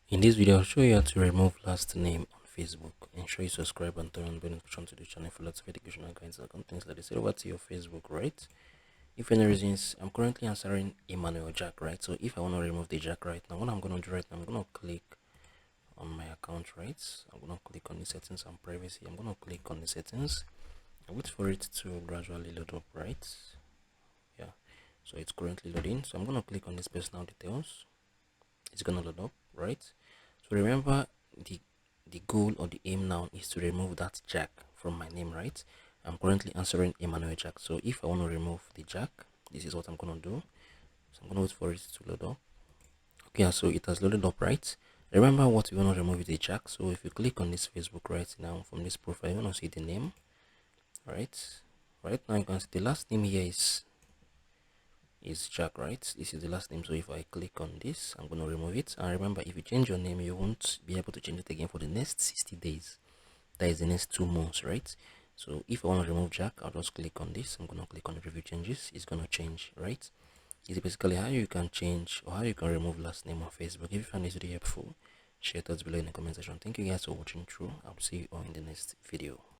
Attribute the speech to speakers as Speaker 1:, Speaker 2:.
Speaker 1: In this video, I'll show you how to remove last name on Facebook. Ensure you subscribe and turn on the notification to the channel for lots of educational guides and contents like this. Head over to your Facebook, right? If for any reasons, I'm currently answering Emmanuel Jack, right? So if I want to remove the Jack right now, what I'm going to do right now, I'm going to click on my account, right? I'm going to click on the settings and privacy. I'm going to click on the settings. I wait for it to gradually load up, right? Yeah. So it's currently loading. So I'm going to click on this personal details. It's going to load up, right? So remember, the goal or the aim now is to remove that Jack from my name, right? I'm currently answering Emmanuel Jack. So if I want to remove the Jack, this is what I'm going to do. So I'm going to wait for it to load up. Okay, so it has loaded up, right? Remember what you want to remove is the Jack. So if you click on this Facebook right now from this profile, you want to see the name, right? Right now you can see the last name here is Jack, right? This is the last name. So if I click on this, I'm going to remove it. And remember, if you change your name, you won't be able to change it again for the next 60 days. That is the next 2 months, right? So if I want to remove Jack, I'll just click on this. I'm going to click on review changes. It's going to change, right? It's basically how you can change or how you can remove last name on Facebook. If you found this video helpful, share thoughts below in the comment section. Thank you guys for watching through. I'll see you all in the next video.